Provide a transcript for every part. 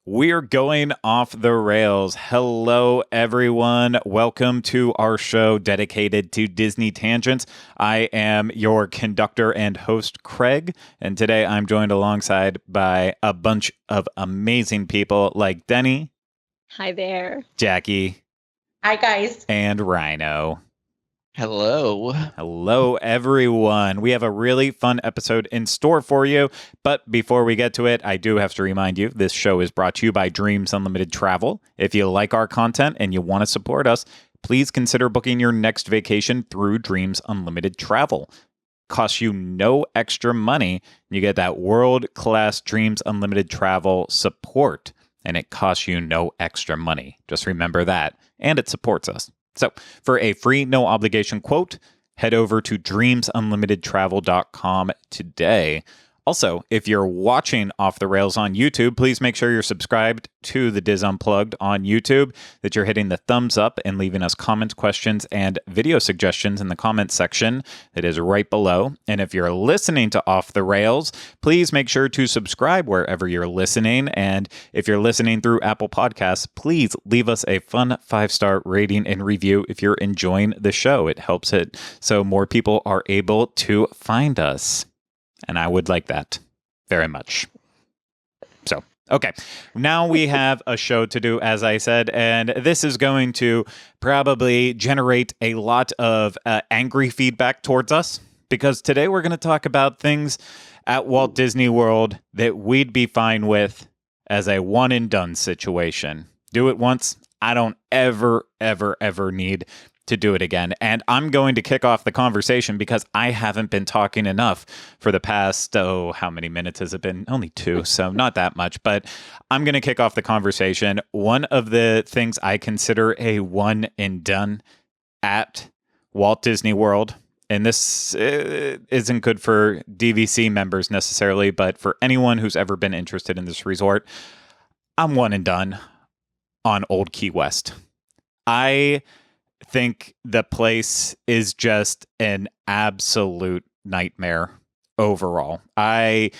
We're going off the rails. Hello, everyone. Welcome to our show dedicated to Disney tangents. I am your conductor and host, Craig, and today I'm joined alongside by a bunch of amazing people like Denny, Hi there. Jackie, Hi, guys. and Rhino. Hello. Hello, everyone. We have a really fun episode in store for you. But before we get to it, I do have to remind you, this show is brought to you by Dreams Unlimited Travel. If you like our content and you want to support us, please consider booking your next vacation through Dreams Unlimited Travel. Costs you no extra money. You get that world-class Dreams Unlimited Travel support, and it costs you no extra money. Just remember that. And it supports us. So, for a free, no-obligation quote, head over to dreamsunlimitedtravel.com today. Also, if you're watching Off the Rails on YouTube, please make sure you're subscribed to the Diz Unplugged on YouTube, that you're hitting the thumbs up and leaving us comments, questions, and video suggestions in the comments section that is right below. And if you're listening to Off the Rails, please make sure to subscribe wherever you're listening. And if you're listening through Apple Podcasts, please leave us a fun 5-star rating and review if you're enjoying the show. It helps it so more people are able to find us. And I would like that very much. So, okay. Now we have a show to do, as I said, and this is going to probably generate a lot of angry feedback towards us, because today we're going to talk about things at Walt Disney World that we'd be fine with as a one-and-done situation. Do it once. I don't ever need to do it again. And I'm going to kick off the conversation because I haven't been talking enough for the past, how many minutes has it been? Only 2, so not that much. But I'm going to kick off the conversation. One of the things I consider a one and done at Walt Disney World, and this isn't good for DVC members necessarily, but for anyone who's ever been interested in this resort, I'm one and done on Old Key West. I think the place is just an absolute nightmare overall. I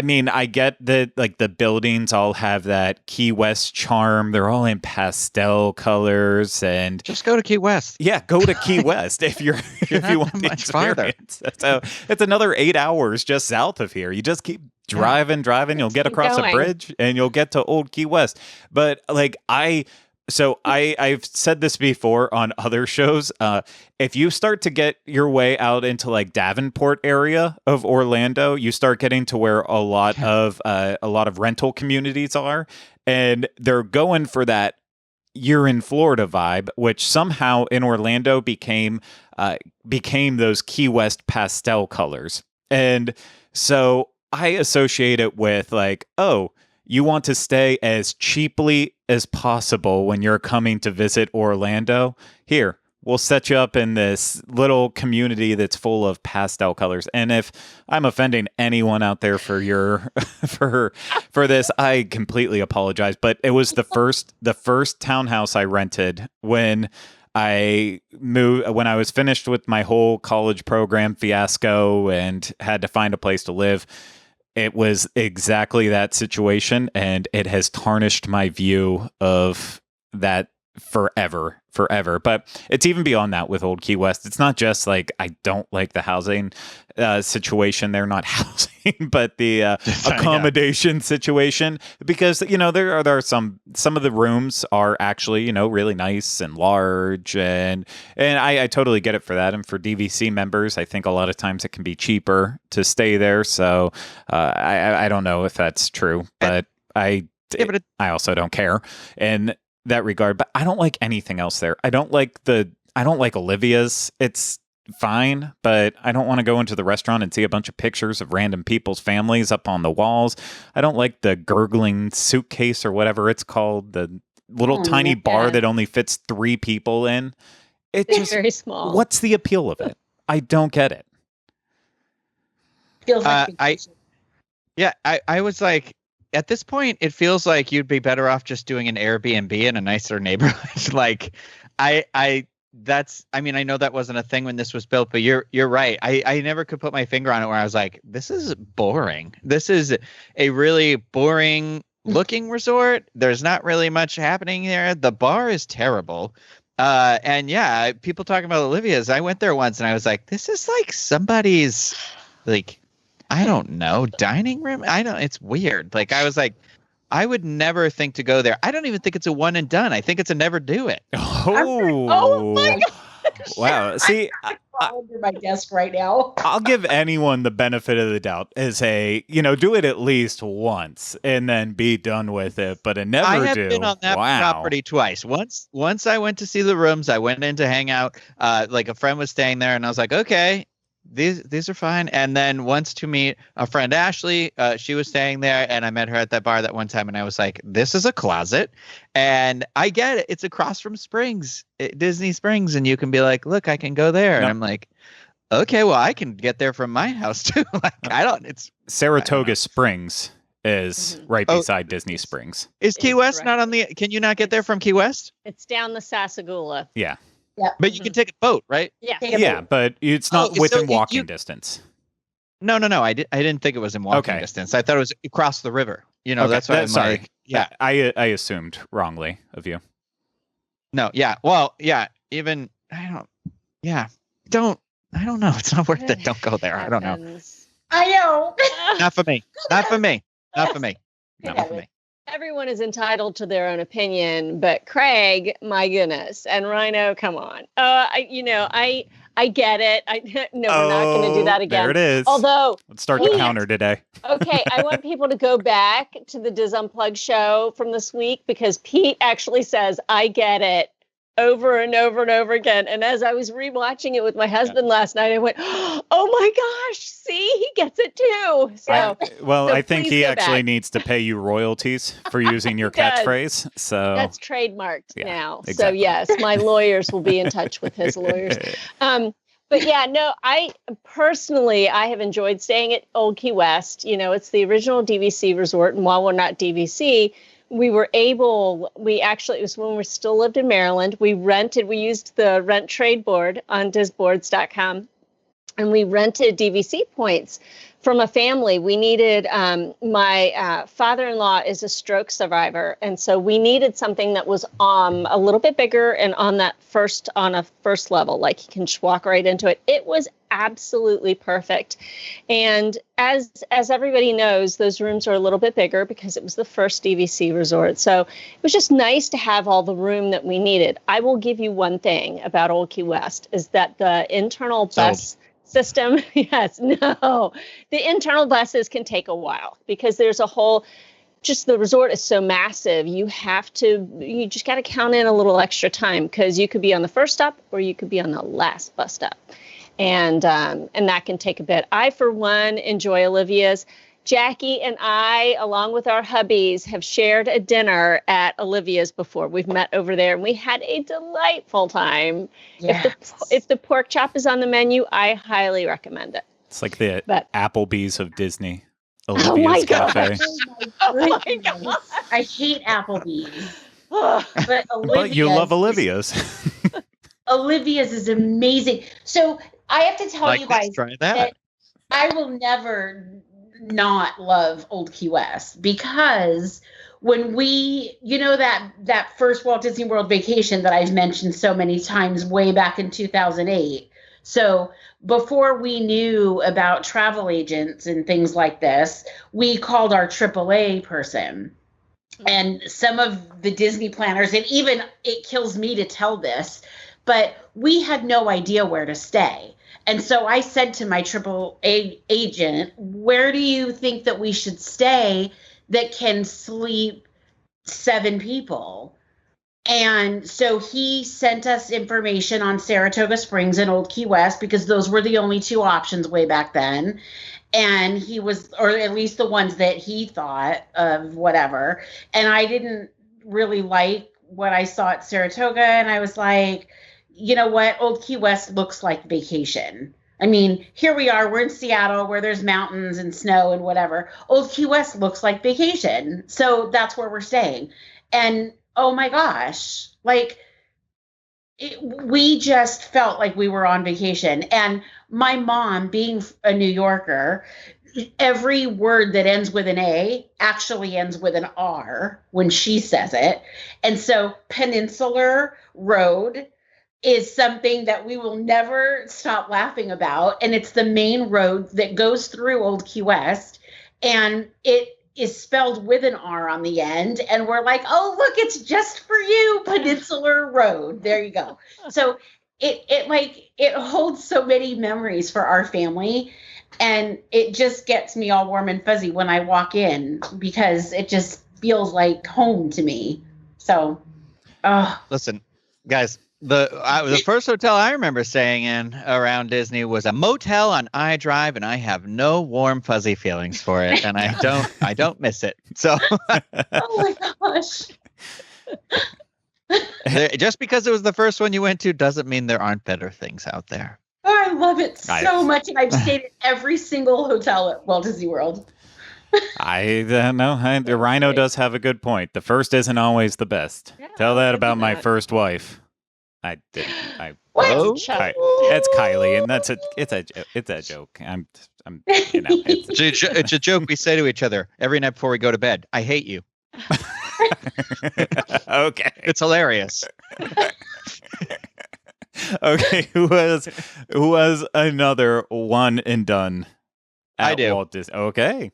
mean, I get that, like, the buildings all have that Key West charm. They're all in pastel colors, and just go to Key West. Yeah, go to Key West if you want the experience. So it's another 8 hours just south of here. You just keep driving. You'll get across a bridge, and you'll get to Old Key West. But like I've said this before on other shows. If you start to get your way out into like Davenport area of Orlando, you start getting to where a lot of rental communities are, and they're going for that you're in Florida vibe, which somehow in Orlando became those Key West pastel colors. And so I associate it with like, oh, you want to stay as cheaply as possible when you're coming to visit Orlando? Here, we'll set you up in this little community that's full of pastel colors. And if I'm offending anyone out there for your for this, I completely apologize. But it was the first townhouse I rented when I was finished with my whole college program fiasco and had to find a place to live. It was exactly that situation, and it has tarnished my view of that forever. But it's even beyond that with Old Key West. It's not just like I don't like the housing situation. They're not housing, but the accommodation situation, because there are some of the rooms are actually really nice and large, and I totally get it for that. And for DVC members, I think a lot of times it can be cheaper to stay there. So I don't know if that's true, but I also don't care in that regard. But I don't like anything else there. I don't like Olivia's. It's fine, but I don't want to go into the restaurant and see a bunch of pictures of random people's families up on the walls. I don't like the gurgling suitcase or whatever it's called, the little tiny bar that only fits 3 people in. It's just very small. What's the appeal of it? I don't get it. Feels like I was like, at this point, it feels like you'd be better off just doing an Airbnb in a nicer neighborhood. Like, I I mean, I know that wasn't a thing when this was built, but you're right. I never could put my finger on it where I was like, this is boring. This is a really boring looking resort. There's not really much happening there. The bar is terrible. And yeah, people talking about Olivia's. I went there once and I was like, this is like somebody's, like, I don't know, dining room. It's weird. Like, I was like, I would never think to go there. I don't even think it's a one and done. I think it's a never do it. Oh my gosh. Wow. See, I'm under my desk right now. I'll give anyone the benefit of the doubt as do it at least once and then be done with it, but a never do. I have been on that property twice. Once I went to see the rooms. I went in to hang out. Like a friend was staying there and I was like, okay, these are fine. And then once to meet a friend, Ashley, she was staying there and I met her at that bar that one time and I was like, this is a closet. And I get it. It's across from Disney Springs. And you can be like, look, I can go there. Yep. And I'm like, okay, well, I can get there from my house too. It's Saratoga Springs is right beside Disney Springs. Is Key West not on can you not get there from Key West? It's down the Sassagoula. Yeah. Yep. But you can take a boat, right? Yeah. Yeah, but it's not within walking distance. No. I didn't think it was in walking distance. I thought it was across the river. That's why I'm sorry. Like, yeah. I assumed wrongly of you. No, yeah. Well, yeah. Even I don't know. It's not worth it. Don't go there. I don't know. I know. Not for me. Not for me. Not for me. Not for me. Everyone is entitled to their own opinion, but Craig, my goodness, and Rhino, come on. I get it. We're not going to do that again. There it is. Although, let's start the counter today. Okay, I want people to go back to the Diz Unplugged show from this week because Pete actually says, "I get it," over and over and over again. And as I was rewatching it with my husband last night, I went, "Oh my gosh, see, he gets it too." I think he actually needs to pay you royalties for using your catchphrase. So that's trademarked now. Exactly. So yes, my lawyers will be in touch with his lawyers. But yeah, no, I have enjoyed staying at Old Key West. It's the original DVC resort. And while we're not DVC, it was when we still lived in Maryland. We used the rent trade board on disboards.com, and we rented DVC points from a family. We needed, my father-in-law is a stroke survivor. And so we needed something that was a little bit bigger and on a first level, like he can just walk right into it. It was absolutely perfect. And as everybody knows, those rooms are a little bit bigger because it was the first DVC resort. So it was just nice to have all the room that we needed. I will give you one thing about Old Key West is that the internal bus system, the internal buses can take a while because there's the resort is so massive. You just got to count in a little extra time because you could be on the first stop or you could be on the last bus stop. And that can take a bit. I, for one, enjoy Olivia's. Jackie and I, along with our hubbies, have shared a dinner at Olivia's before. We've met over there and we had a delightful time. Yes. If the pork chop is on the menu, I highly recommend it. It's like the Applebee's of Disney. Olivia's Cafe. Oh my God. I hate Applebee's. But you love Olivia's. Olivia's is amazing. So I have to tell you guys that I will never not love Old Key West because when we, that first Walt Disney World vacation that I've mentioned so many times way back in 2008. So before we knew about travel agents and things like this, we called our AAA person. And some of the Disney planners, and even it kills me to tell this, but we had no idea where to stay. And so I said to my AAA agent, where do you think that we should stay that can sleep 7 people? And so he sent us information on Saratoga Springs and Old Key West because those were the only 2 options way back then. And he was, or at least the ones that he thought of, whatever. And I didn't really like what I saw at Saratoga. And I was like, you know what? Old Key West looks like vacation. I mean, here we are. We're in Seattle where there's mountains and snow and whatever. Old Key West looks like vacation. So that's where we're staying. And oh my gosh, like we just felt like we were on vacation. And my mom, being a New Yorker, every word that ends with an A actually ends with an R when she says it. And so Peninsular Road is something that we will never stop laughing about. And it's the main road that goes through Old Key West. And it is spelled with an R on the end. And we're like, oh, look, it's just for you, Peninsular Road. There you go. So it holds so many memories for our family. And it just gets me all warm and fuzzy when I walk in because it just feels like home to me. So, listen, guys, the first hotel I remember staying in around Disney was a motel on I Drive, and I have no warm fuzzy feelings for it, and I don't miss it. So, oh my gosh. Just because it was the first one you went to doesn't mean there aren't better things out there. Oh, I love it so much, and I've stayed at every single hotel at Walt Disney World. I don't know. The Rhino does have a good point. The first isn't always the best. Yeah, tell that about my first wife. I didn't. It's Kylie, and it's a joke. I'm it's a joke we say to each other every night before we go to bed. I hate you. Okay, it's hilarious. Okay, who was another one and done at Walt Disney? Okay.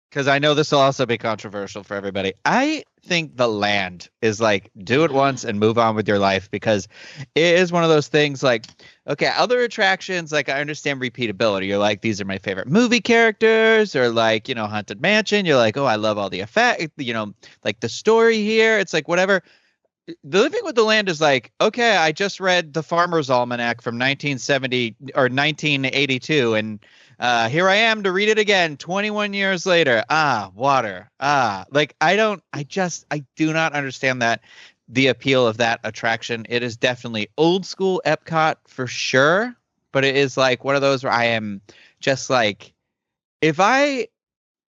Because I know this will also be controversial for everybody. I think the land is like, do it once and move on with your life, because it is one of those things like, okay, other attractions, like I understand repeatability. You're like, these are my favorite movie characters, or like, Haunted Mansion. You're like, oh, I love all the effect, like the story here. It's like, whatever. The Living with the Land is like, okay, I just read the Farmer's Almanac from 1970 or 1982, and here I am to read it again 21 years later. Water. Like I do not understand the appeal of that attraction. It is definitely old school Epcot for sure, but it is like one of those where I am just like, if I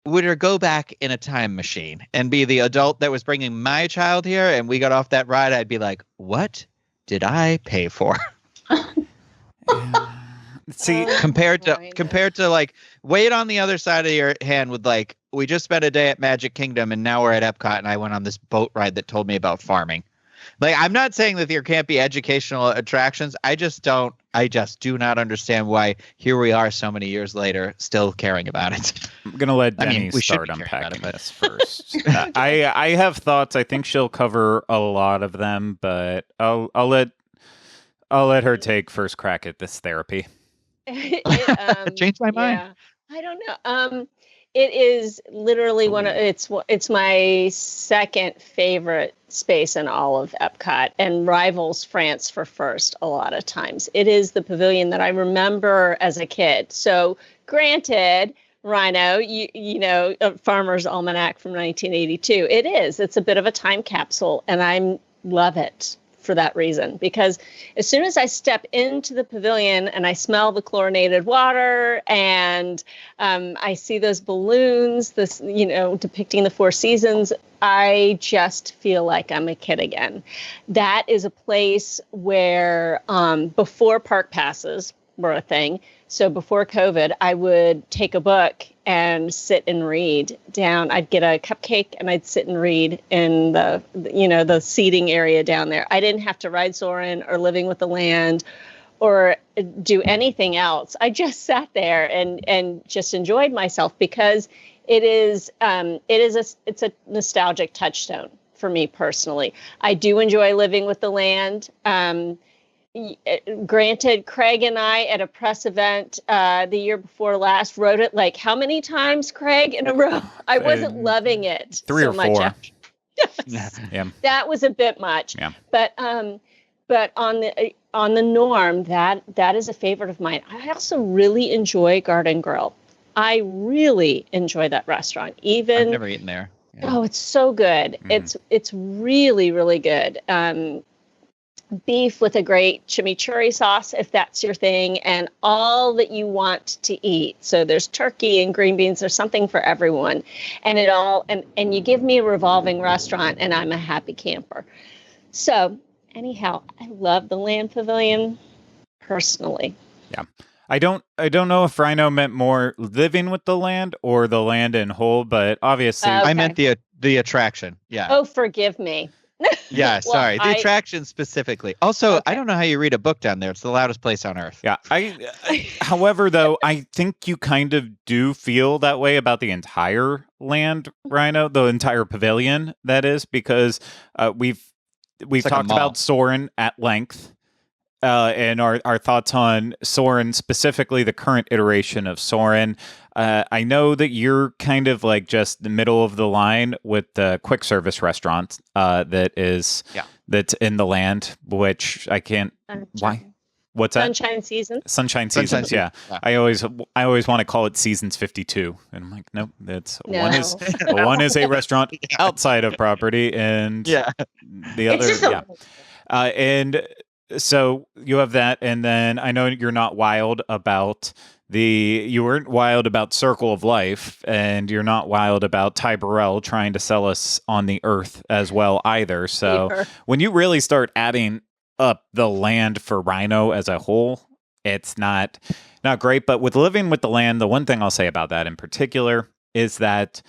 would go back in a time machine and be the adult that was bringing my child here and we got off that ride, I'd be like, what did I pay for? See, compared to like, wait on the other side of your hand with like, we just spent a day at Magic Kingdom and now we're at Epcot and I went on this boat ride that told me about farming. Like, I'm not saying that there can't be educational attractions. I just do not understand why here we are so many years later still caring about it. I'm going to let Denny start unpacking this first. I have thoughts. I think she'll cover a lot of them, but I'll let her take first crack at this therapy. Changed my mind. Yeah. I don't know. It is literally it's my second favorite space in all of Epcot and rivals France for first a lot of times. It is the pavilion that I remember as a kid. So granted, Rhino, a Farmer's Almanac from 1982. It's a bit of a time capsule, and I love it for that reason, because as soon as I step into the pavilion and I smell the chlorinated water and I see those balloons, depicting the Four Seasons, I just feel like I'm a kid again. That is a place where before park passes were a thing, so before COVID, I would take a book and sit and read down. I'd get a cupcake and I'd sit and read in the seating area down there. I didn't have to ride Soarin' or Living with the Land or do anything else. I just sat there and just enjoyed myself, because it's a nostalgic touchstone for me personally. I do enjoy Living with the Land. Granted, Craig and I at a press event the year before last wrote it like how many times, Craig, in a row? I wasn't loving it 3 or 4. Much. Yeah. That was a bit much. Yeah. But on the Norm, that is a favorite of mine. I also really enjoy Garden Grill. I really enjoy that restaurant. I've never eaten there. Yeah. Oh, it's so good. Mm. It's really, really good. Beef with a great chimichurri sauce, if that's your thing, and all that you want to eat. So there's turkey and green beans. There's something for everyone, and you give me a revolving restaurant, and I'm a happy camper. So anyhow, I love the land pavilion personally. Yeah. I don't know if Rhino meant more living with the land or the land in whole, but obviously I meant the attraction. Yeah. Oh, forgive me. Yeah, Well, sorry. The attraction specifically. Also, Okay. I don't know how you read a book down there. It's the loudest place on earth. Yeah. However, though, I think you kind of do feel that way about the entire land, Rhino, the entire pavilion, that is, because we've like talked about Soarin' at length. And our thoughts on Soarin', specifically the current iteration of Soarin'. I know that you're kind of like just the middle of the line with the quick service restaurant that's in the land, which I can't. Why? What's that? Sunshine Seasons. Sunshine Seasons. Yeah. I always want to call it Seasons 52, and I'm like, nope. One is a restaurant outside of property, and the other, and. So you have that, and then I know you're not wild about you weren't wild about Circle of Life, and you're not wild about Ty Burrell trying to sell us on the Earth as well either. So when you really start adding up the land for Rhino as a whole, it's not great. But with living with the land, the one thing I'll say about that in particular is that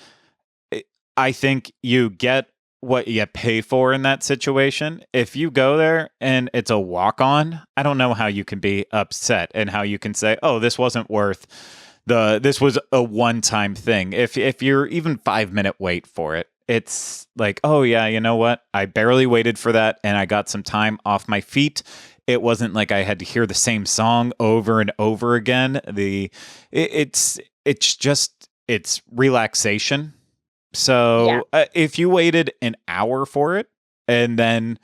I think you get what you pay for in that situation. If you go there and it's a walk-on, I don't know how you can be upset and how you can say, oh, this wasn't worth this was a one-time thing. If you're even 5-minute wait for it, it's like, oh yeah, you know what? I barely waited for that and I got some time off my feet. It wasn't like I had to hear the same song over and over again. It's relaxation. So if you waited an hour for it and then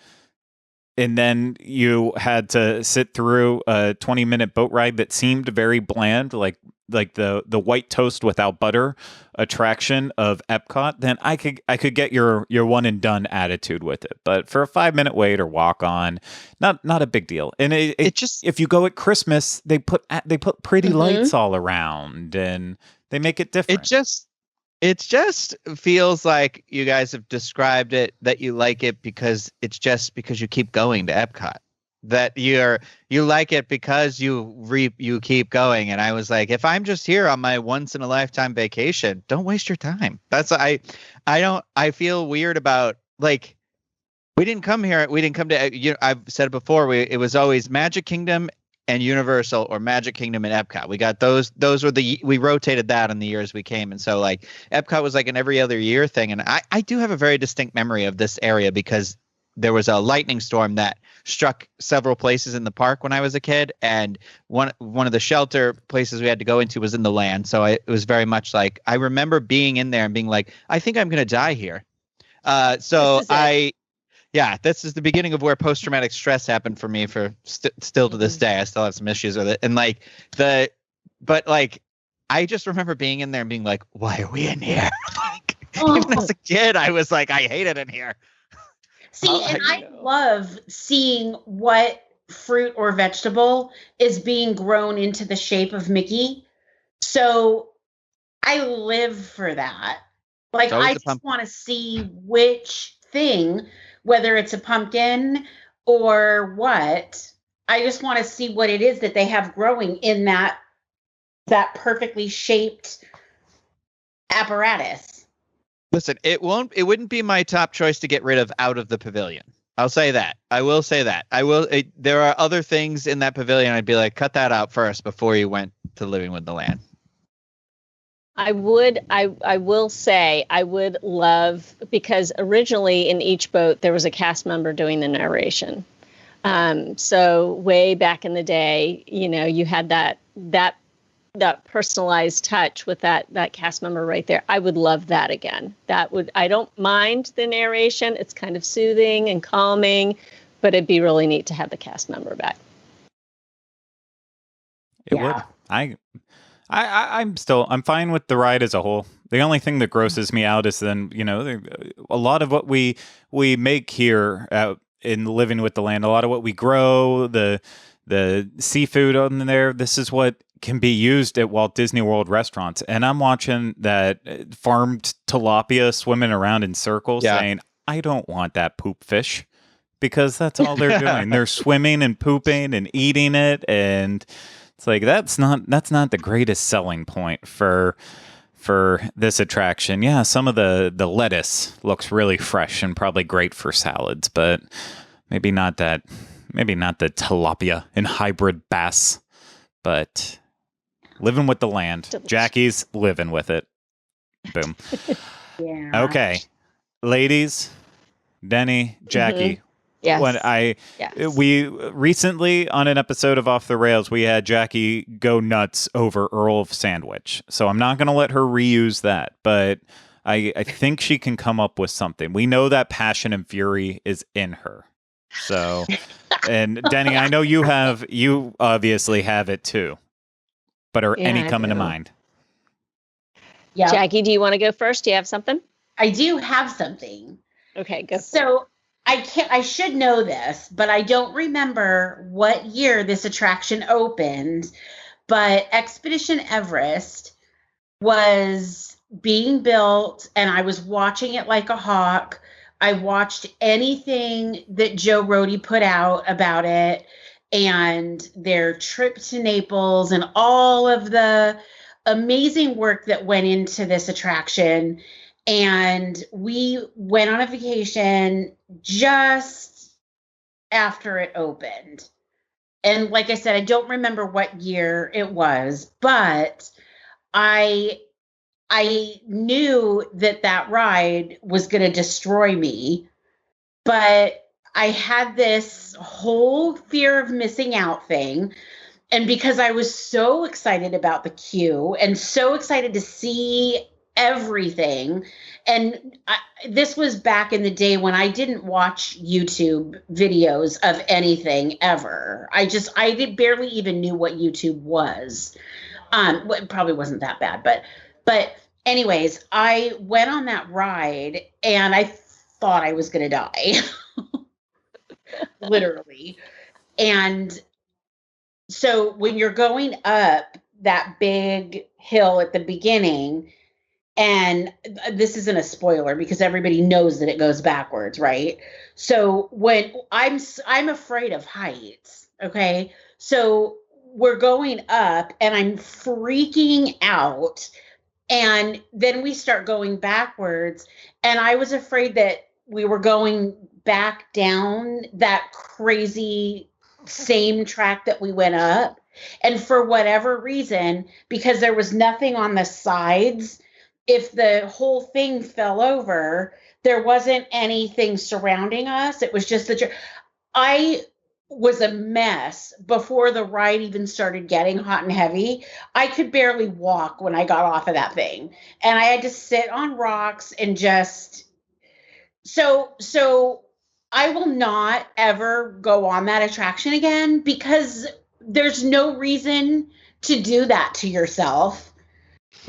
you had to sit through a 20-minute boat ride that seemed very bland, like the white toast without butter attraction of Epcot, then I could get your one and done attitude with it. But for a 5-minute wait or walk on, not a big deal. And it just, if you go at Christmas, they put pretty lights all around and they make it different. It just feels like you guys have described it that you like it because it's just because you keep going to Epcot. That you like it because you keep going. And I was like, if I'm just here on my once in a lifetime vacation, don't waste your time. That's I feel weird about, like, we didn't come to, I've said it before, it was always Magic Kingdom and Universal, or Magic Kingdom and Epcot. We got those were we rotated that in the years we came. And so like Epcot was like an every other year thing. And I do have a very distinct memory of this area because there was a lightning storm that struck several places in the park when I was a kid. And one of the shelter places we had to go into was in the land. So it was very much like, I remember being in there and being like, I think I'm going to die here. Yeah, this is the beginning of where post-traumatic stress happened for me for still to this day. I still have some issues with it. And I just remember being in there and being like, why are we in here? Even as a kid, I was like, I hate it in here. See, and I love seeing what fruit or vegetable is being grown into the shape of Mickey. So I live for that. Like, I just want to see which thing, whether it's a pumpkin or what, I just want to see what it is that they have growing in that perfectly shaped apparatus. Listen, it wouldn't be my top choice to get rid of out of the pavilion. I'll say that. I will say that. There are other things in that pavilion I'd be like, cut that out first before you went to Living with the Land. I will say I would love, because originally in each boat there was a cast member doing the narration. So way back in the day, you had that personalized touch with that cast member right there. I would love that again. I don't mind the narration. It's kind of soothing and calming, but it'd be really neat to have the cast member back. It would. I'm fine with the ride as a whole. The only thing that grosses me out is then, a lot of what we make here in Living with the Land, a lot of what we grow, the seafood on there, this is what can be used at Walt Disney World restaurants. And I'm watching that farmed tilapia swimming around in circles saying, I don't want that poop fish. because that's all they're doing. They're swimming and pooping and eating it, and it's like that's not the greatest selling point for this attraction. Yeah, some of the lettuce looks really fresh and probably great for salads, but maybe not the tilapia and hybrid bass. But living with the land. Delicious. Jackie's living with it. Boom. Yeah. Okay. Ladies, Denny, Jackie. Yes. We recently on an episode of Off the Rails, we had Jackie go nuts over Earl of Sandwich. So I'm not going to let her reuse that, but I think she can come up with something. We know that passion and fury is in her. So, and Denny, I know you obviously have it too, but are any coming to mind? Yeah. Jackie, do you want to go first? Do you have something? I do have something. Okay, go. So I should know this, but I don't remember what year this attraction opened, but Expedition Everest was being built and I was watching it like a hawk. I watched anything that Joe Rohde put out about it and their trip to Naples and all of the amazing work that went into this attraction. And we went on a vacation just after it opened. And like I said, I don't remember what year it was, but I knew that ride was going to destroy me. But I had this whole fear of missing out thing. And because I was so excited about the queue and so excited to see everything. And this was back in the day when I didn't watch YouTube videos of anything ever. I barely even knew what YouTube was. It probably wasn't that bad, but anyways, I went on that ride and I thought I was going to die, literally. And so when you're going up that big hill at the beginning, and this isn't a spoiler because everybody knows that it goes backwards, right? So when I'm afraid of heights, okay? So we're going up and I'm freaking out. And then we start going backwards. And I was afraid that we were going back down that crazy same track that we went up. And for whatever reason, because there was nothing on the sides, if the whole thing fell over, there wasn't anything surrounding us. It was just I was a mess before the ride even started getting hot and heavy. I could barely walk when I got off of that thing. And I had to sit on rocks and just so I will not ever go on that attraction again because there's no reason to do that to yourself.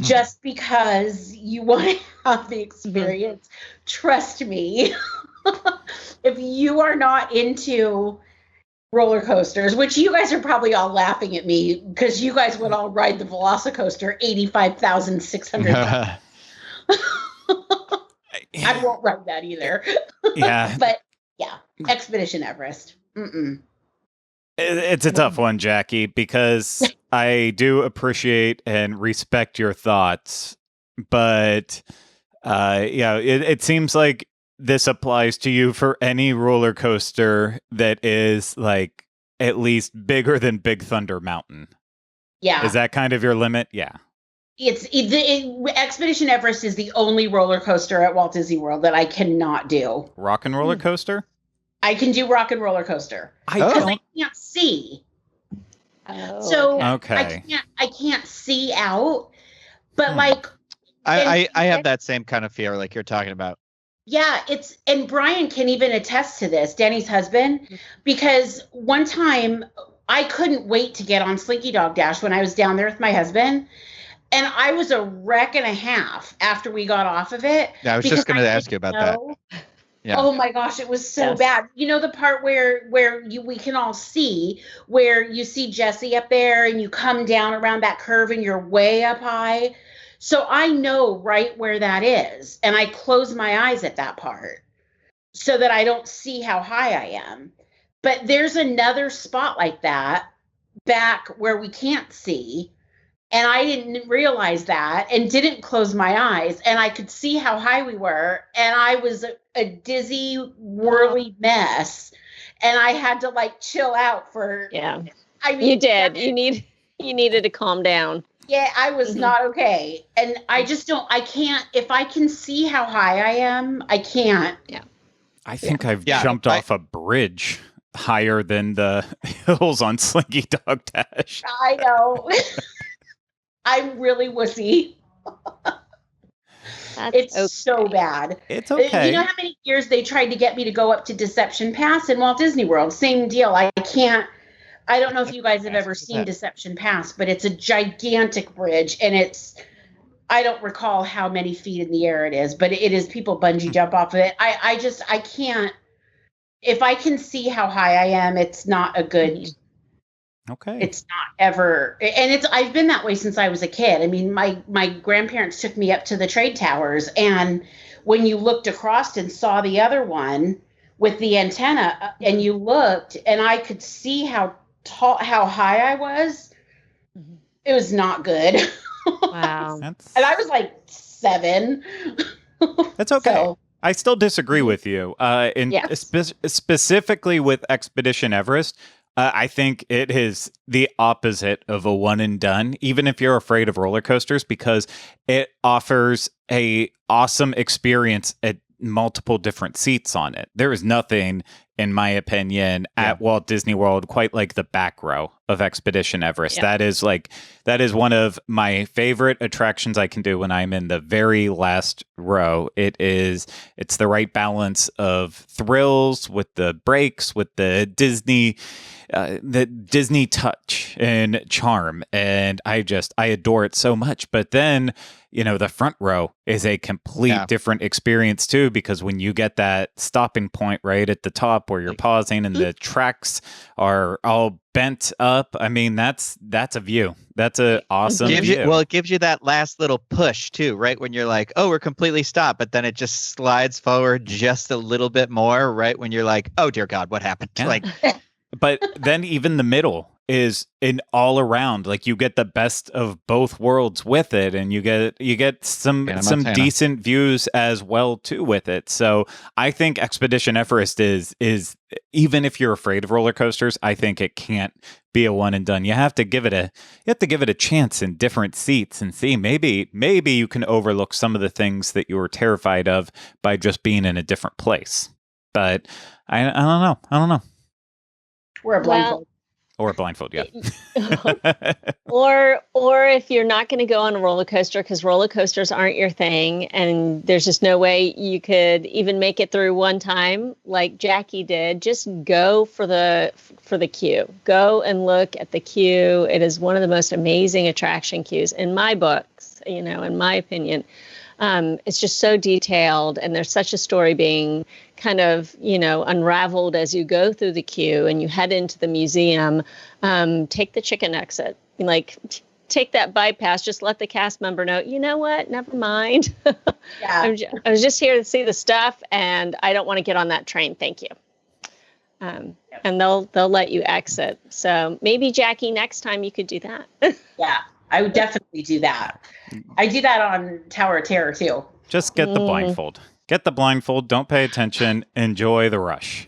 Just because you want to have the experience. Trust me, if you are not into roller coasters, which you guys are probably all laughing at me because you guys would all ride the Velocicoaster 85,600 times. I won't ride that either. Yeah. But yeah, Expedition Everest. It's a tough one, Jackie, because I do appreciate and respect your thoughts, but it seems like this applies to you for any roller coaster that is like at least bigger than Big Thunder Mountain. Yeah. Is that kind of your limit? Yeah. Expedition Everest is the only roller coaster at Walt Disney World that I cannot do. Rock and Roller Coaster? I can do Rock and Roller Coaster. I can't see. Oh, So okay. I can't see out. But like I have that same kind of fear like you're talking about. Yeah, and Brian can even attest to this, Denny's husband, because one time I couldn't wait to get on Slinky Dog Dash when I was down there with my husband. And I was a wreck and a half after we got off of it. Yeah, I was just going to ask you about that. Yeah. Oh my gosh, it was so bad. You know the part where we can all see, where you see Jesse up there and you come down around that curve and you're way up high. So I know right where that is. And I close my eyes at that part. so that I don't see how high I am. But there's another spot like that back where we can't see. And I didn't realize that and didn't close my eyes. And I could see how high we were. And I was a dizzy, whirly mess. And I had to like chill out for. Yeah. I mean, you did. You needed to calm down. Yeah, I was not okay. And I can't, if I can see how high I am, I can't. Yeah. I think I've jumped off a bridge higher than the hills on Slinky Dog Dash. I know. I'm really wussy. It's so bad. It's okay. You know how many years they tried to get me to go up to Deception Pass in Walt Disney World? Same deal. I can't. I don't know if you guys have ever seen Deception Pass, but it's a gigantic bridge, and I don't recall how many feet in the air it is, but it is, people bungee jump off of it. I can't, if I can see how high I am, it's not a good, okay. It's not ever, and I've been that way since I was a kid. I mean, my grandparents took me up to the trade towers, and when you looked across and saw the other one with the antenna, and you looked, and I could see how high I was, it was not good. Wow. And I was like 7. That's okay. So, I still disagree with you. Specifically with Expedition Everest, I think it is the opposite of a one and done, even if you're afraid of roller coasters, because it offers a awesome experience at multiple different seats on it. There is nothing, in my opinion, at Walt Disney World quite like the back row of Expedition Everest. That is one of my favorite attractions I can do when I'm in the very last row. It's the right balance of thrills with the breaks, with the Disney touch and charm, and I adore it so much. But then, the front row is a complete different experience too, because when you get that stopping point right at the top where you're pausing and the tracks are all bent up, I mean, that's a view. That's an awesome view. It gives you that last little push too, right? When you're like, oh, we're completely stopped, but then it just slides forward just a little bit more, right? When you're like, oh dear God, what happened? Yeah. Like, but then even the middle is an all around, like you get the best of both worlds with it, and you get some decent views as well too with it. So I think Expedition Everest is even if you're afraid of roller coasters, I think it can't be a one and done. You have to give it a chance in different seats and see maybe you can overlook some of the things that you were terrified of by just being in a different place. But I don't know. Or a blindfold. Or a blindfold, yeah. or if you're not going to go on a roller coaster because roller coasters aren't your thing, and there's just no way you could even make it through one time like Jackie did, just go for the queue. Go and look at the queue. It is one of the most amazing attraction queues in my books, in my opinion. It's just so detailed, and there's such a story being kind of, unraveled as you go through the queue and you head into the museum. Take the chicken exit, take that bypass, just let the cast member know, you know what, never mind. Yeah. I was just here to see the stuff, and I don't want to get on that train. Thank you. And they'll let you exit. So maybe, Jackie, next time you could do that. Yeah. I would definitely do that. I do that on Tower of Terror too. Just get the blindfold. Get the blindfold. Don't pay attention. Enjoy the rush.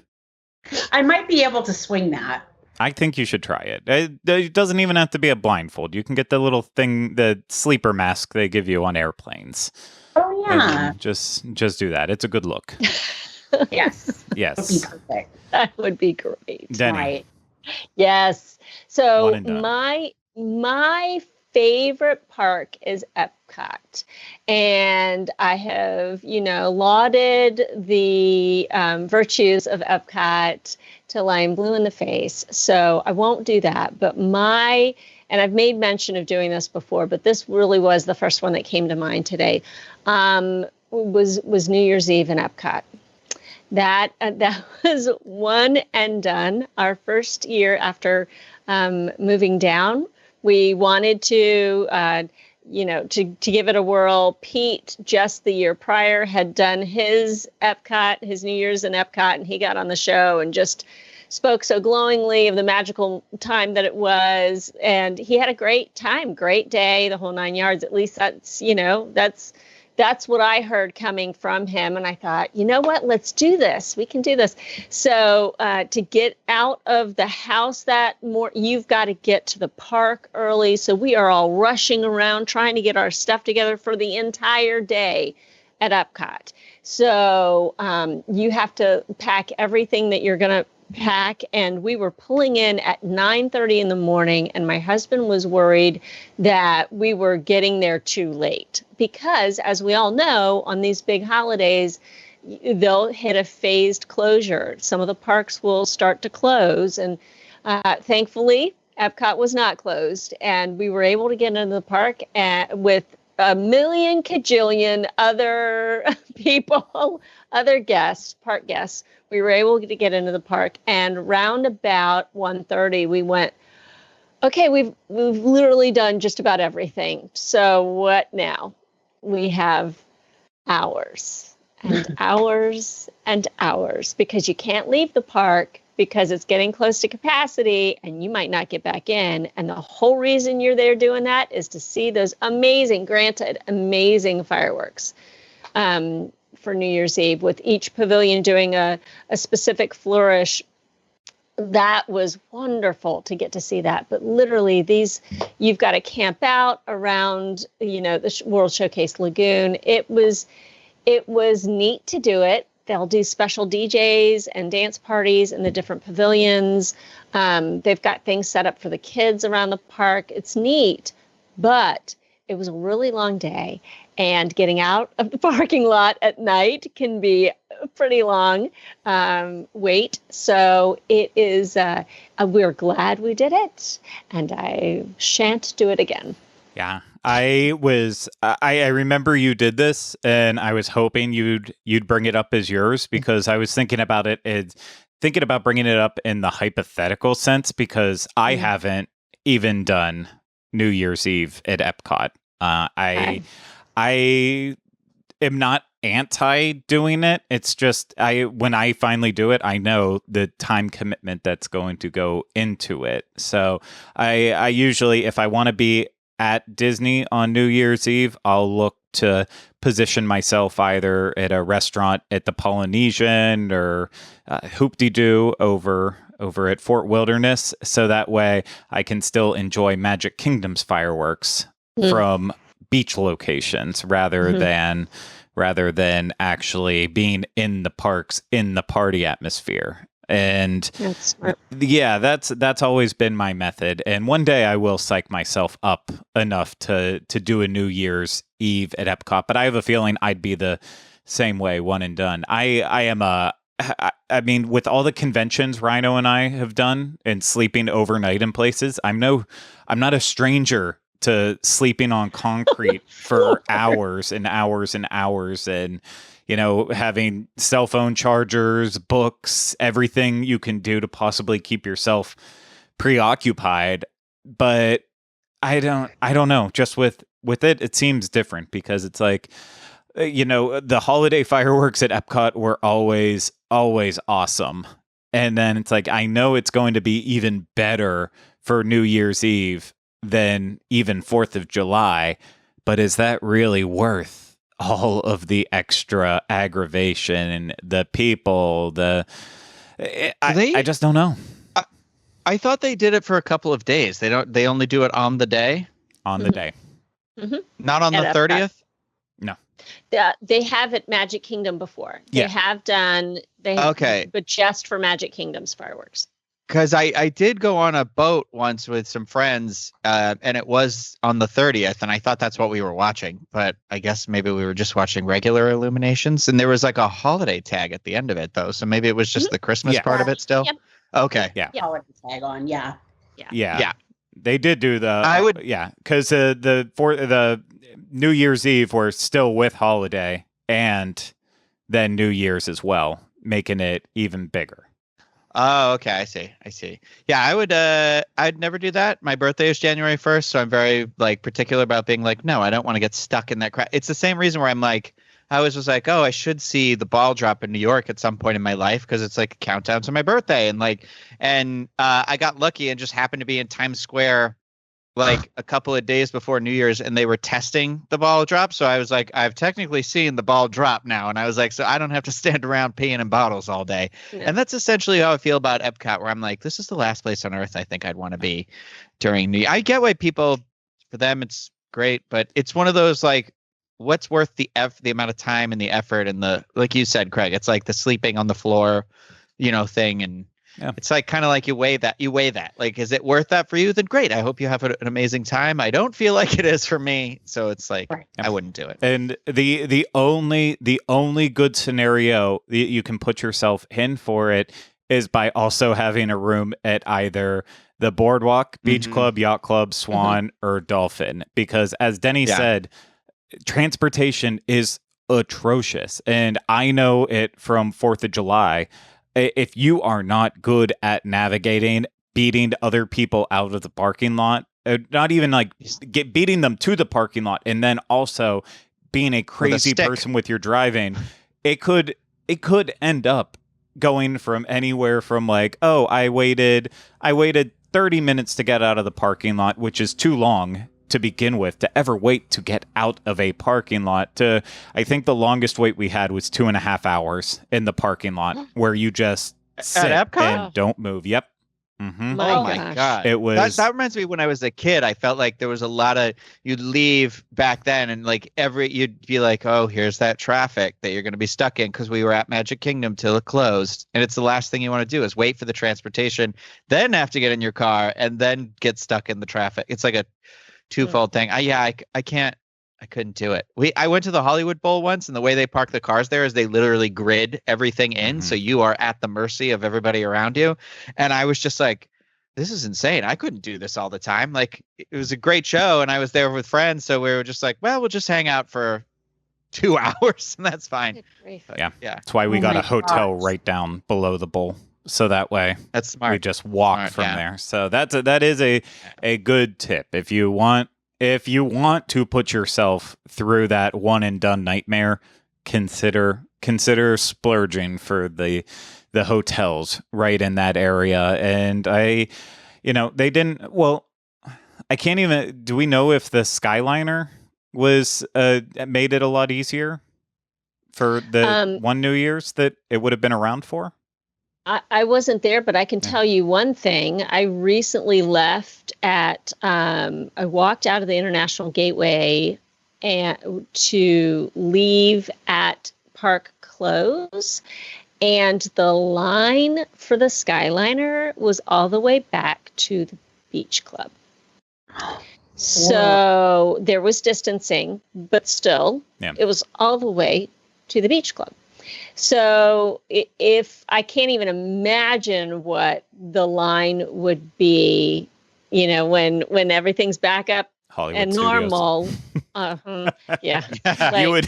I might be able to swing that. I think you should try it. It doesn't even have to be a blindfold. You can get the little thing, the sleeper mask they give you on airplanes. Oh yeah. Just do that. It's a good look. Yes. Yes. That would be perfect. That would be great. Denny. Right. Yes. So One and done. my favorite park is Epcot, and I have lauded the virtues of Epcot till I'm blue in the face, so I won't do that. But and I've made mention of doing this before, but this really was the first one that came to mind today, was New Year's Eve in Epcot. That was one and done. Our first year after moving down, we wanted to to give it a whirl. Pete, just the year prior, had done his New Year's in Epcot, and he got on the show and just spoke so glowingly of the magical time that it was. And he had a great time, great day, the whole 9 yards. At least that's what I heard coming from him. And I thought, you know what, let's do this. We can do this. So to get out of the house you've got to get to the park early. So we are all rushing around trying to get our stuff together for the entire day at Epcot. So you have to pack everything that you're going to pack, and we were pulling in at 9:30 in the morning, and my husband was worried that we were getting there too late because, as we all know, on these big holidays, they'll hit a phased closure. Some of the parks will start to close, and thankfully, Epcot was not closed, and we were able to get into the park with a million kajillion other people, other guests, park guests. We were able to get into the park, and round about 1:30, we went, okay, we've literally done just about everything. So what now? We have hours and hours and hours, because you can't leave the park because it's getting close to capacity and you might not get back in. And the whole reason you're there doing that is to see those amazing fireworks. For New Year's Eve, with each pavilion doing a specific flourish. That was wonderful to get to see that. But literally you've got to camp out around, the World Showcase Lagoon. It was neat to do it. They'll do special DJs and dance parties in the different pavilions. They've got things set up for the kids around the park. It's neat, but it was a really long day, and getting out of the parking lot at night can be a pretty long wait. So it is, we're glad we did it, and I shan't do it again. Yeah, I remember you did this, and I was hoping you'd bring it up as yours, because I was thinking about bringing it up in the hypothetical sense, because I haven't even done New Year's Eve at Epcot. I am not anti doing it. It's just when I finally do it, I know the time commitment that's going to go into it. So I usually, if I want to be at Disney on New Year's Eve, I'll look to position myself either at a restaurant at the Polynesian or Hoop-de-Doo over at Fort Wilderness, so that way I can still enjoy Magic Kingdom's fireworks from beach locations rather than actually being in the parks in the party atmosphere. And that's always been my method. And one day I will psych myself up enough to do a New Year's Eve at Epcot, but I have a feeling I'd be the same way, one and done. I mean, with all the conventions Rhino and I have done and sleeping overnight in places, I'm not a stranger to sleeping on concrete for hours and hours and hours, and having cell phone chargers, books, everything you can do to possibly keep yourself preoccupied. But I don't know. Just with it seems different, because it's like, the holiday fireworks at Epcot were always awesome. And then it's like, I know it's going to be even better for New Year's Eve than even 4th of July. But is that really worth all of the extra aggravation and the people? I just don't know. I thought they did it for a couple of days. They only do it on the day? On the day. Mm-hmm. Not on the 30th? No. They have at Magic Kingdom before. They have done, but just for Magic Kingdom's fireworks. Because I did go on a boat once with some friends, and it was on the 30th, and I thought that's what we were watching. But I guess maybe we were just watching regular illuminations, and there was like a holiday tag at the end of it, though. So maybe it was just the Christmas part of it still. Yep. Okay. Yeah. Holiday tag on. Yeah. They did do because the New Year's Eve were still with holiday, and then New Year's as well, making it even bigger. Oh, okay. I see. Yeah, I'd never do that. My birthday is January 1st, so I'm very like particular about being like, no, I don't want to get stuck in that crowd. It's the same reason where I'm like, I always was like, oh, I should see the ball drop in New York at some point in my life because it's like a countdown to my birthday. And I got lucky and just happened to be in Times Square like a couple of days before New Year's, and they were testing the ball drop. So I was like, I've technically seen the ball drop now. And I was like, so I don't have to stand around peeing in bottles all day. Yeah. And that's essentially how I feel about Epcot, where I'm like, this is the last place on earth I think I'd want to be during New Year. I get why people, for them, it's great, but it's one of those like, what's worth the amount of time and the effort and the, like you said, Craig, it's like the sleeping on the floor, thing. And it's like kind of like you weigh that. Like, is it worth that for you? Then great. I hope you have an amazing time. I don't feel like it is for me. So it's like, I wouldn't do it. And the only good scenario that you can put yourself in for it is by also having a room at either the Boardwalk, Beach Club, Yacht Club, Swan, or Dolphin. Because as Denny said, transportation is atrocious. And I know it from 4th of July. If you are not good at navigating, beating other people out of the parking lot, not even like beating them to the parking lot, and then also being a crazy person with your driving, it could end up going from anywhere from like, oh, I waited 30 minutes to get out of the parking lot, which is too long to begin with, to ever wait to get out of a parking lot, to I think the longest wait we had was 2.5 hours in the parking lot where you just sit and don't move. Yep. Mm-hmm. Oh my God. It was that reminds me when I was a kid, I felt like there was a lot of, you'd leave back then and like you'd be like, oh, here's that traffic that you're going to be stuck in because we were at Magic Kingdom till it closed. And it's the last thing you want to do is wait for the transportation, then have to get in your car and then get stuck in the traffic. It's like a twofold thing. I couldn't do it. I went to the Hollywood Bowl once, and the way they park the cars there is they literally grid everything in, so you are at the mercy of everybody around you. And I was just like, this is insane. I couldn't do this all the time. Like, it was a great show, and I was there with friends, so we were just like, well, we'll just hang out for 2 hours, and that's fine. Yeah. That's why we got a hotel right down below the bowl. So that way, that's smart. We just walk from there. So that is a good tip. If you want to put yourself through that one and done nightmare, consider splurging for the hotels right in that area. And they didn't. Well, I can't even. Do we know if the Skyliner was made it a lot easier for the one New Year's that it would have been around for? I wasn't there, but I can tell you one thing. I recently left I walked out of the International Gateway and to leave at Park Close, and the line for the Skyliner was all the way back to the Beach Club. So there was distancing, but still, it was all the way to the Beach Club. So if I can't even imagine what the line would be, when everything's back up Hollywood and Studios. Normal. Yeah. Like, you would.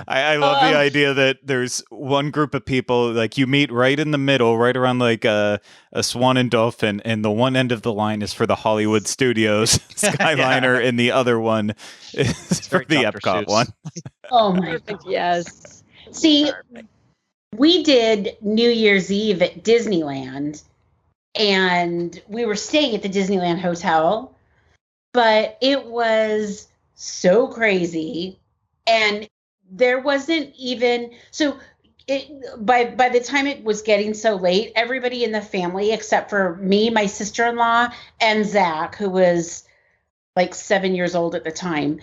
I love the idea that there's one group of people, like you meet right in the middle, right around like a Swan and Dolphin, and the one end of the line is for the Hollywood Studios Skyliner, and the other one is for the Epcot one. Oh my God. Yes. See, we did New Year's Eve at Disneyland, and we were staying at the Disneyland Hotel, but it was so crazy, and there wasn't even by the time it was getting so late, everybody in the family except for me, my sister-in-law, and Zach, who was like 7 years old at the time,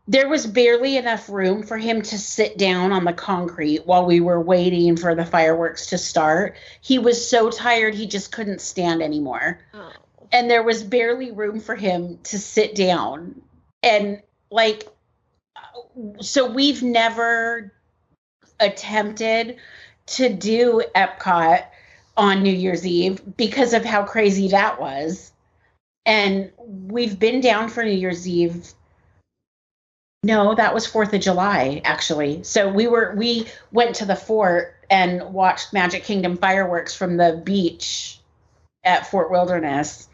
there was barely enough room for him to sit down on the concrete while we were waiting for the fireworks to start. He was so tired, he just couldn't stand anymore. Oh. And there was barely room for him to sit down. And so we've never attempted to do Epcot on New Year's Eve because of how crazy that was. And we've been down for New Year's Eve. No, that was 4th of July, actually. So we went to the fort and watched Magic Kingdom fireworks from the beach at Fort Wilderness.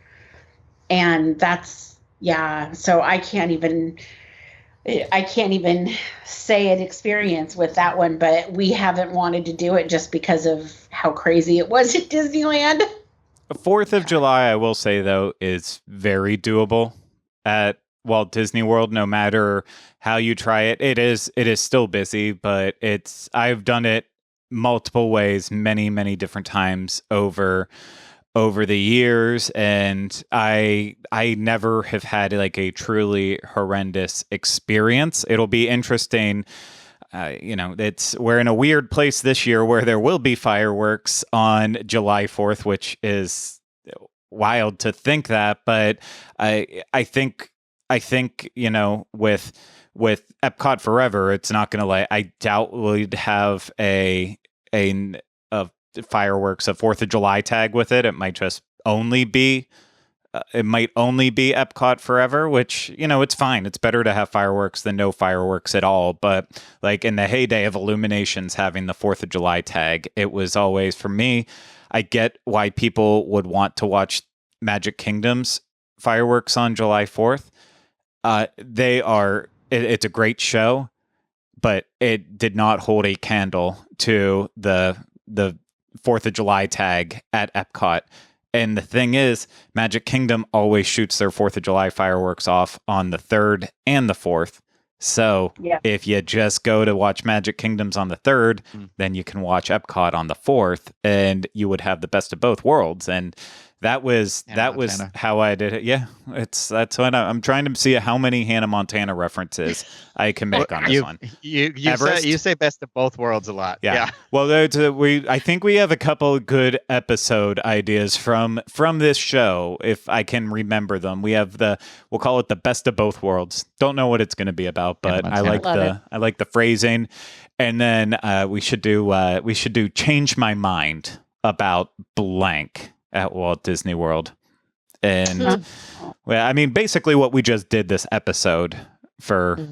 And so I can't even say an experience with that one, but we haven't wanted to do it just because of how crazy it was at Disneyland. The 4th of July, I will say, though, is very doable at Walt Disney World. No matter how you try it, it is still busy, but I've done it multiple ways, many, many different times over the years, and I never have had like a truly horrendous experience. It'll be interesting. We're in a weird place this year where there will be fireworks on July 4th, which is wild to think that. But I think with Epcot Forever, it's not going to I doubt we'd have a fireworks, a 4th of July tag with it. It might just only be Epcot Forever, which, it's fine. It's better to have fireworks than no fireworks at all. But like in the heyday of Illuminations having the 4th of July tag, it was always, for me, I get why people would want to watch Magic Kingdom's fireworks on July 4th. It's a great show, but it did not hold a candle to the 4th of July tag at Epcot. And the thing is, Magic Kingdom always shoots their 4th of July fireworks off on the 3rd and the 4th. So if you just go to watch Magic Kingdoms on the 3rd, then you can watch Epcot on the 4th, and you would have the best of both worlds. And that was how I did it. Yeah, that's what I'm trying to see how many Hannah Montana references I can make on this one. You say best of both worlds a lot. Yeah. Well, I think we have a couple good episode ideas from this show, if I can remember them. We have we'll call it the best of both worlds. Don't know what it's going to be about, but I like the phrasing. And then we should do change my mind about blank at Walt Disney World. And basically what we just did this episode for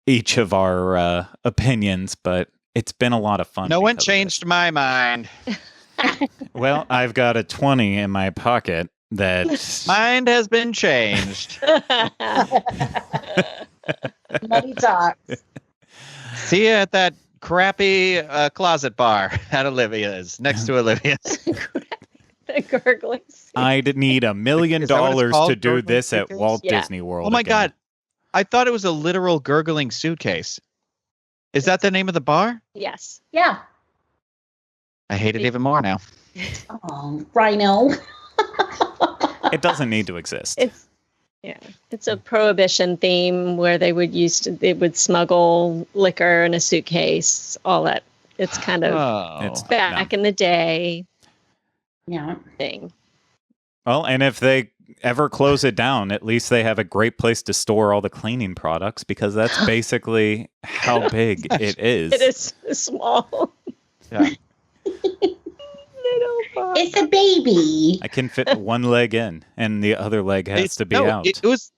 each of our opinions, but it's been a lot of fun. No one changed my mind. Well, I've got a 20 in my pocket that mind has been changed. Money talks. See you at that crappy closet bar at Olivia's, next to Olivia's. The gurgling. I'd need $1 million to do this at Walt Disney World. Oh my God. I thought it was a literal gurgling suitcase. Is that the name of the bar? Yes. Yeah. I hate it even more now. Oh, Rhino. It doesn't need to exist. It's a prohibition theme where they would smuggle liquor in a suitcase, all that. It's kind of it's back in the day. Yeah. Thing. Well, and if they ever close it down, at least they have a great place to store all the cleaning products, because that's basically how big it is. It is small. Yeah. It's a baby. I can fit one leg in, and the other leg has to be out.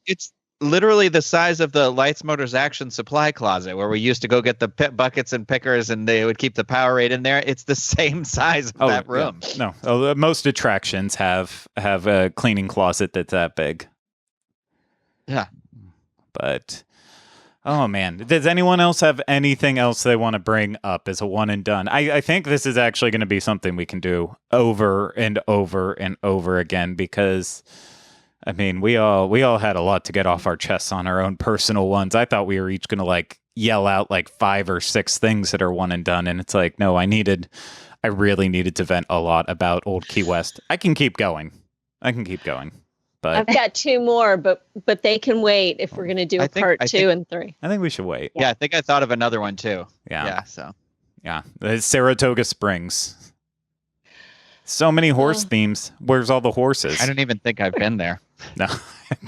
It's literally the size of the Lights, Motors, Action supply closet where we used to go get the buckets and pickers, and they would keep the Powerade in there. It's the same size of that room. Yeah. No, most attractions have a cleaning closet that's that big. Yeah, but oh man, does anyone else have anything else they want to bring up as a one and done? I think this is actually going to be something we can do over and over and over again, because I mean, we all had a lot to get off our chests on our own personal ones. I thought we were each going to yell out 5 or 6 things that are one and done. And it's like, no, I really needed to vent a lot about Old Key West. I can keep going. But I've got 2 more, but they can wait if we're going to do part 2 and 3. I think we should wait. Yeah, I think I thought of another one too. Yeah. Yeah. Saratoga Springs. So many horse themes. Where's all the horses? I don't even think I've been there. No,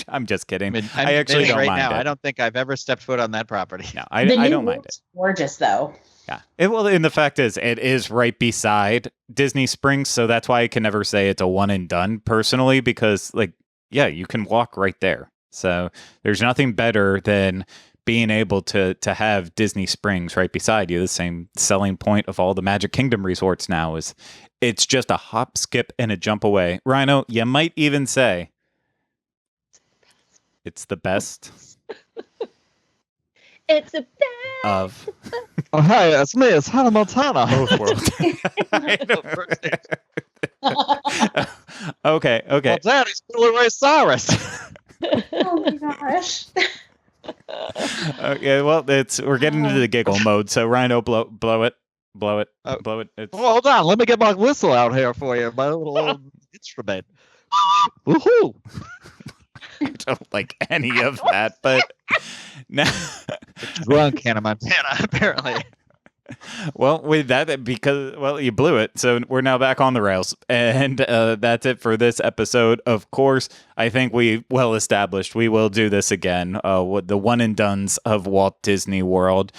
I'm just kidding. I actually don't mind it. I don't think I've ever stepped foot on that property. No, I don't mind it. Gorgeous though. Yeah. And the fact is, it is right beside Disney Springs, so that's why I can never say it's a one and done personally, because you can walk right there. So there's nothing better than being able to have Disney Springs right beside you, the same selling point of all the Magic Kingdom resorts now is it's just a hop, skip, and a jump away. Rhino, you might even say it's the best. It's a bad Of. Oh, hey, it's me. It's Hannah Montana. Both worlds. Okay. Well, Daddy's Billy Ray Cyrus. Oh my gosh. Okay, well, we're getting into the giggle mode. So Rhino, blow it. It's, Well, hold on. Let me get my whistle out here for you. My little old instrument. Woohoo! I don't like any of that, but now, Drunk Hannah Montana, apparently. well, with that, because you blew it, so we're now back on the rails, and that's it for this episode. Of course, I think we well established we will do this again. With the one and dones of Walt Disney World.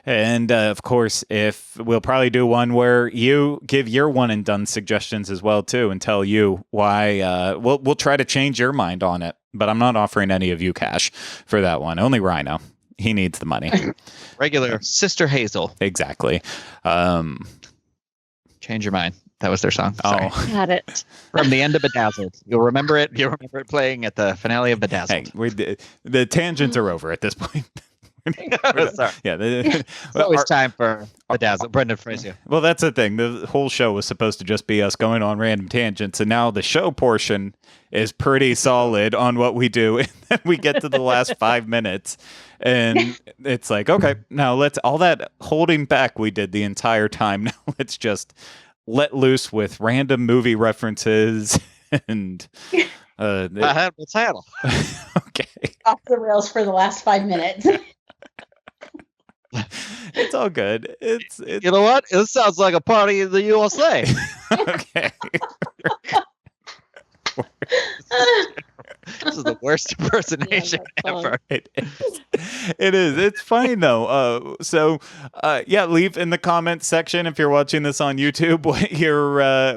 And of course, if we'll probably do one where you give your one and done suggestions as well too, and tell you why. We'll try to change your mind on it, but I'm not offering any of you cash for that one. Only Rhino. He needs the money. Regular Sister Hazel. Exactly. Change your mind. That was their song. Sorry. Oh, Got it. From the end of Bedazzled. You'll remember it. You'll remember it playing at the finale of Bedazzled. hey, the tangents are over at this point. Sorry. Yeah. It's always time for Bedazzled. Brendan Fraser. Well, that's the thing. The whole show was supposed to just be us going on random tangents, and now the show portion is pretty solid on what we do, and then we get to the last 5 minutes, and it's like, okay, now let's all that holding back we did the entire time. Now let's just let loose with random movie references and. I had the title. Okay. Off the rails for the last 5 minutes. It's all good. It's You know what? It sounds like a party in the USA. okay. This is the worst impersonation Yeah, that's ever. It is. It is. It's fine though. Yeah, leave in the comments section if you're watching this on YouTube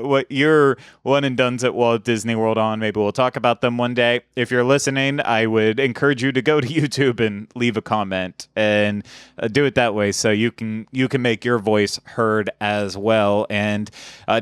what your one and dones at Walt Disney World on. Maybe we'll talk about them one day. If you're listening, I would encourage you to go to YouTube and leave a comment and do it that way so you can make your voice heard as well. And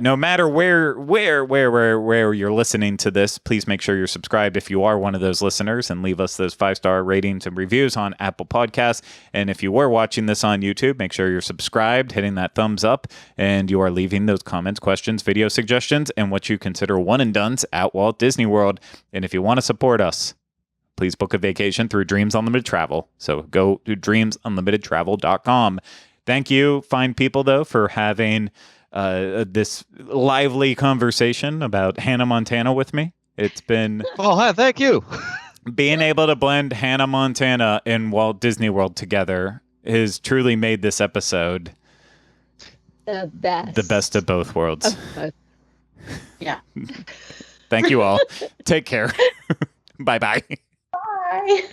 no matter where you're listening to this, please make sure you're subscribed if you are one of those listeners and leave us those 5-star ratings and reviews on Apple Podcasts. And if you were watching this on YouTube, make sure you're subscribed, hitting that thumbs up, and you are leaving those comments, questions, video suggestions, and what you consider one and dones at Walt Disney World. And if you want to support us, please book a vacation through Dreams Unlimited Travel. So go to dreamsunlimitedtravel.com. Thank you, fine people, though, for having this lively conversation about Hannah Montana with me. It's been Oh, hi, thank you. being able to blend Hannah Montana and Walt Disney World together has truly made this episode The best. the best of both worlds. Yeah. Thank you all. Take care. Bye-bye. Bye.